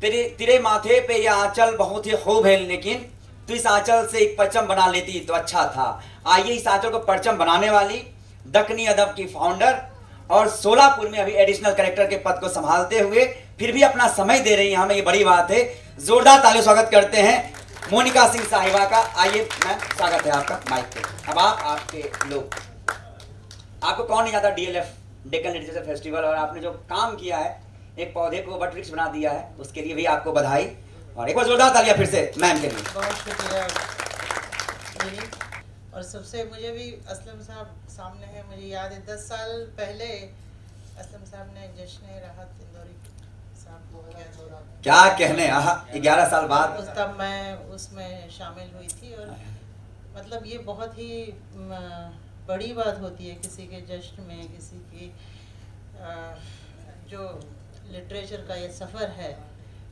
तेरे तेरे माथे पे यह आंचल बहुत ही खूब है, लेकिन तू इस आंचल से एक परचम बना लेती तो अच्छा था। आइए इस आंचल को परचम बनाने वाली दक्कनी अदब की फाउंडर और सोलापुर में अभी एडिशनल कलेक्टर के पद को संभालते हुए फिर भी अपना समय दे रही है हमें, ये बड़ी बात है। जोरदार ताली स्वागत करते हैं मोनिका सिंह साहिबा का। आइए मैम, स्वागत है आपका माइक पे। अब आपके लोग, आपको कौन नहीं जाता डीएलएफ डेक्कन लिटरेचर फेस्टिवल, और आपने जो काम किया है एक पौधे को वट वृक्ष बना दिया है, उसके लिए भी आपको बधाई। और एक बार जोरदार तालियां फिर से मैम के लिए। बहुत शुक्रिया। और सबसे मुझे भी असलम साहब सामने है, मुझे याद है 10 साल पहले असलम साहब ने जश्न राहत इंदौरी साहब को क्या कहने, 11 साल बाद तब मैं उसमें शामिल हुई थी। और मतलब ये बहुत ही बड़ी बात होती है किसी के जश्न में, किसी की जो लिटरेचर का ये सफ़र है,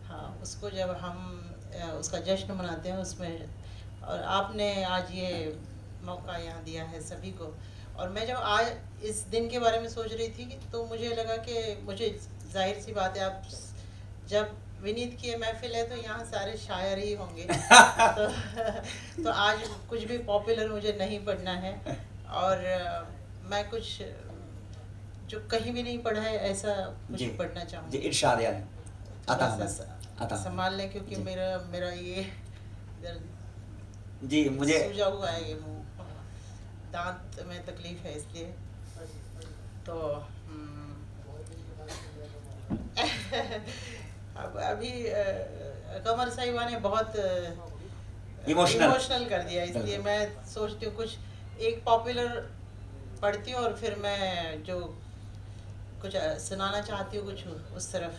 हाँ, उसको जब हम उसका जश्न मनाते हैं उसमें, और आपने आज ये मौका यहाँ दिया है सभी को। और मैं जब आज इस दिन के बारे में सोच रही थी कि तो मुझे लगा कि मुझे जाहिर सी बात है, आप जब विनीत की महफिल है तो यहाँ सारे शायर ही होंगे तो आज कुछ भी पॉपुलर मुझे नहीं पढ़ना है, और मैं कुछ जो कहीं भी नहीं पढ़ा है ऐसा कुछ पढ़ना चाहूँगी। इरशाद यानी आता संभाल लें, क्योंकि मेरा ये जी मुझे सूजा हुआ है, ये मुँह दांत में तकलीफ है इसलिए। तो अब अभी कमर साहिबा ने बहुत इमोशनल कर दिया, इसलिए मैं सोचती हूँ कुछ एक पॉपुलर पढ़ती हूँ और फिर मैं जो कुछ सुनाना चाहती हूँ कुछ उस तरफ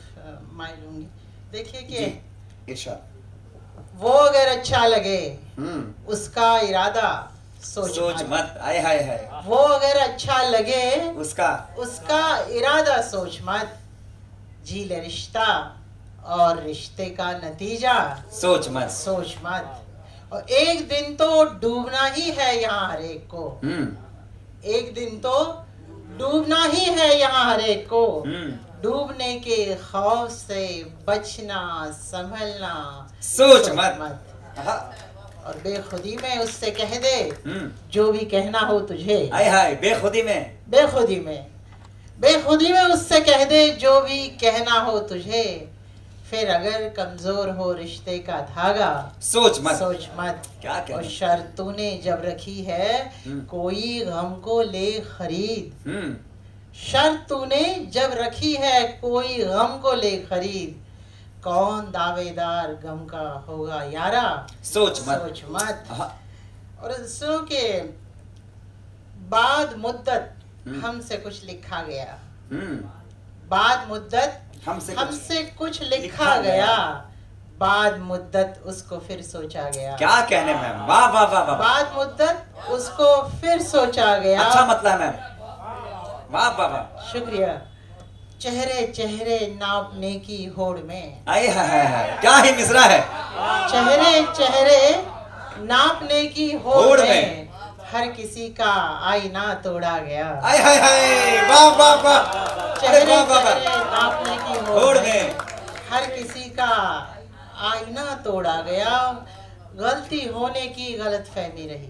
माइल लूंगी। देखिए कि वो अगर अच्छा लगे उसका इरादा सोच मत। आय हाय हाय। वो अगर अच्छा लगे उसका इरादा सोच मत। जी ले रिश्ता और रिश्ते का नतीजा सोच मत। और एक दिन तो डूबना ही है यहाँ हर एक को। एक दिन तो डूबना ही है यहाँ हर एक को। डूबने के खौफ से बचना संभलना सोच मत। और बेखुदी में उससे कह दे जो भी कहना हो तुझे। हाय हाय, बेखुदी में उससे कह दे जो भी कहना हो तुझे। फिर अगर कमजोर हो रिश्ते का धागा सोच मत। क्या और शर्त तूने जब रखी है कोई गम को ले खरीद। शर्त तूने जब रखी है कोई गम को ले खरीद। कौन दावेदार गम का होगा यारा सोच मत। और सुनो के बाद मुद्दत हमसे कुछ लिखा गया। बाद मुद्दत हमसे कुछ लिखा गया। बाद मुद्दत उसको फिर सोचा गया। क्या कहने मैम, वाह वाह वाह वाह। बाद मुद्दत उसको फिर सोचा गया। अच्छा मतलब मैम, वाह वाह वाह, शुक्रिया। चेहरे चेहरे नापने की होड़ में। आए हाय, क्या ही मिसरा है। चेहरे चेहरे नापने की होड़ में हर किसी का आईना तोड़ा गया। आय हाय हाय, वाह वाह वाह। चेहरे चेहरे नापने की होड़ में हर किसी का आईना तोड़ा गया। गलती होने की गलतफहमी रही।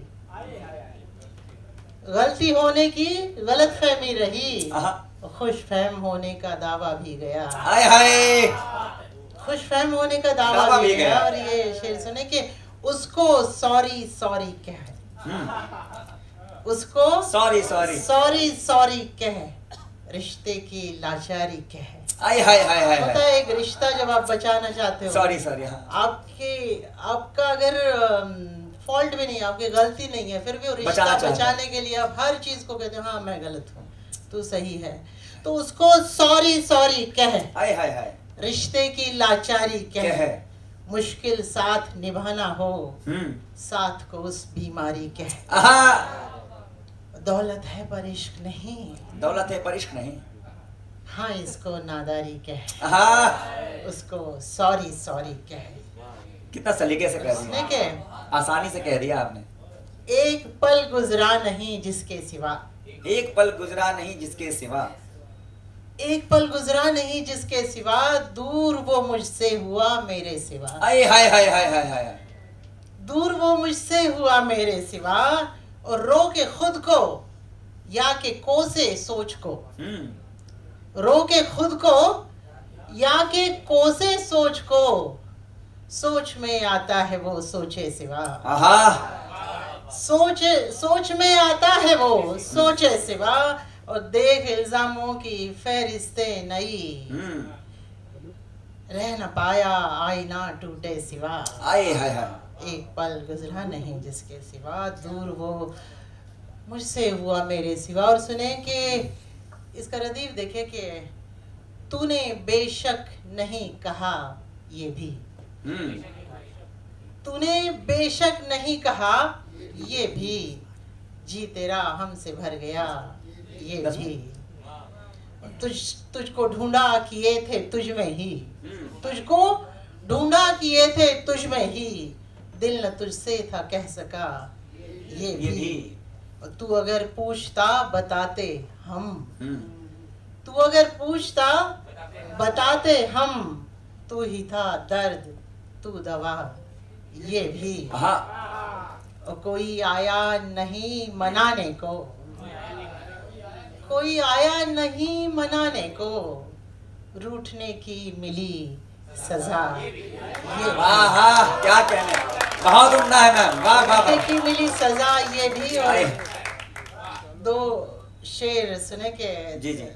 गलती होने की गलतफहमी रही। खुशफहम होने का दावा भी गया। हाय हाय, खुशफहम होने का दावा भी गया। और ये शेर सुने कि उसको सॉरी कह, उसको सॉरी कह, रिश्ते की लाचारी कह। हाय हाय हाय हाय। पता है एक रिश्ता जब आप बचाना चाहते हो, सॉरी आपका अगर फॉल्ट भी नहीं, आपकी गलती नहीं है, फिर भी वो रिश्ता बचाने के लिए आप हर चीज को कहते हो हाँ मैं गलत हूँ तू सही है, तो उसको सॉरी कह। हाय हाय हाय। रिश्ते की लाचारी कह। मुश्किल साथ निभाना हो साथ को उस बीमारी कह। दौलत है पर इश्क नहीं। हाँ इसको नादारी कह। उसको सॉरी कह। कितना सलीके से कह दिया, आसानी से कह दिया आपने। एक पल गुजरा नहीं जिसके सिवा। एक पल गुजरा नहीं जिसके सिवा, दूर वो मुझसे हुआ मेरे सिवा। हाय हाय हाय हाय हाय हाय। दूर वो मुझसे हुआ मेरे सिवा, और रो के खुद को या के कोसे सोच को। रो के खुद को या के कोसे सोच को, सोच में आता है वो सोचे सिवा। सोच में आता है वो सोचे सिवा, और देख इल्जामों की फहरिस्ते नई, रह न पाया आईना टूटे सिवा। हाय हाय हाय। एक पल गुजरा नहीं जिसके सिवा, दूर वो मुझसे हुआ मेरे सिवा। और सुने कि इसका रदीफ देखे कि तूने बेशक नहीं कहा ये भी, तूने बेशक नहीं कहा ये भी, जी तेरा हमसे भर गया ये भी। तुझको ढूंढा किए थे तुझ में ही, तुझको ढूंढा किए थे तुझ में ही, दिल न तुझसे था कह सका ये भी। तू अगर पूछता बताते हम, तू अगर पूछता बताते हम, तू ही था दर्द तू दवा ये भी। और कोई आया नहीं मनाने को, कोई आया नहीं मनाने को, रूठने की मिली सजा ये। वाह क्या कहने, बहुत उम्दा है मैम, वाह वाह। रूठने की मिली सजा ये भी। और दो शेर सुने के जी जी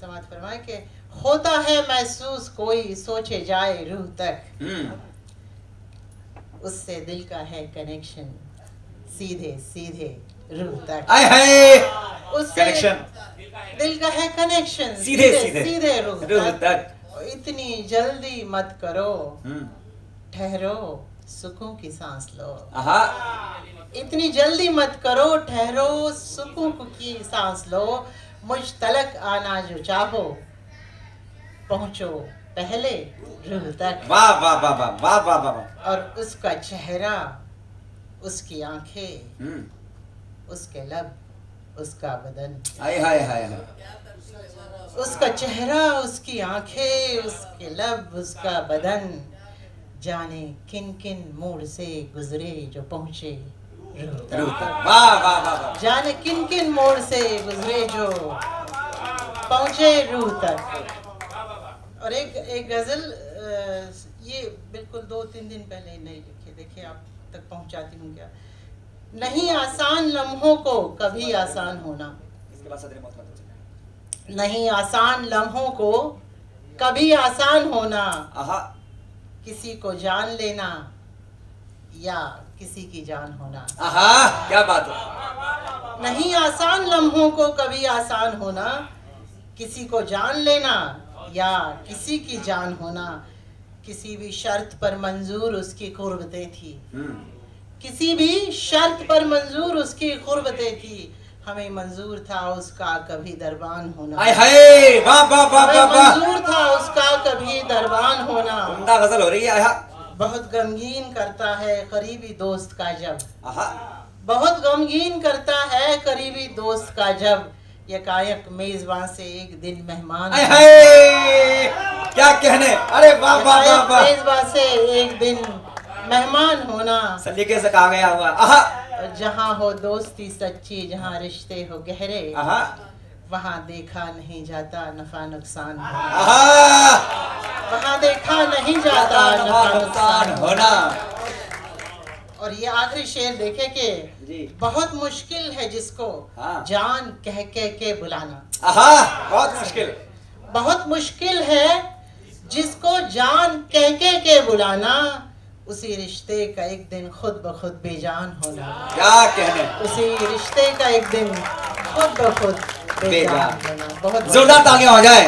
समाज फरमाए के, होता है महसूस कोई सोचे जाए रूह तक, उससे दिल का है कनेक्शन सीधे सीधे रूह तक। उससे कनेक्शन दिल का है कनेक्शन सीधे सीधे रूह तक। इतनी जल्दी मत करो, ठहरो सुकून की सांस लो। इतनी जल्दी मत करो, ठहरो सुकून की सांस लो। मुझ तलक आना जो चाहो, पहुंचो पहले रूह तक। वाह वाह वाह वाह वाह वाह वाह। और उसका चेहरा, उसकी आंखें, उसके लब, उसका बदन। हाय हाय हाय। उसका चेहरा, उसकी आंखें, उसके लब, उसका बदन, जाने किन किन मोड़ से गुजरे जो पहुंचे रूह तक। वाह वाह वाह। जाने किन किन मोड़ से गुजरे जो पहुंचे रूह तक। और एक गजल ये बिल्कुल 2-3 दिन पहले नहीं लिखी, देखिए आप तक पहुंचाती हूँ क्या। नहीं आसान लम्हों को कभी आसान होना, इसके बाद सदर मोहतरम। नहीं आसान लम्हों को कभी आसान होना, किसी को जान लेना या किसी की जान होना। क्या बात है। नहीं आसान लम्हों को कभी आसान होना, किसी को जान लेना या किसी की जान होना। किसी भी शर्त पर मंजूर उसकी कुर्बतें थी, किसी भी शर्त पर मंजूर उसकी कुर्बतें थी। हमें मंजूर था उसका कभी दरबान होना। वाह वाह वाह वाह। मंजूर था उसका कभी दरबान होना। उम्दा गजल हो रही है। बहुत गमगीन करता है करीबी दोस्त का जब, बहुत गमगीन करता है करीबी दोस्त का जब, यकायक मेजबान से एक दिन मेहमान। क्या कहने, अरे वाह वाह वाह वाह। मेजबान से एक दिन मेहमान होना, सलीके से कहा गया हुआ। जहाँ हो दोस्ती सच्ची, जहाँ रिश्ते हो गहरे, वहाँ देखा नहीं जाता नफा नुकसान होना। वहाँ देखा नहीं जाता नफा नुकसान होना। और ये आखिरी शेर देखे कि बहुत मुश्किल है जिसको जान कह के बुलाना। बहुत मुश्किल, बहुत मुश्किल है जिसको जान कह के बुलाना। उसी रिश्ते का एक दिन खुद ब खुद बेजान होना। क्या कहने, उसी रिश्ते का एक दिन खुद ब खुद बेजान होना। बहुत जोरदार तालियां हो जाए।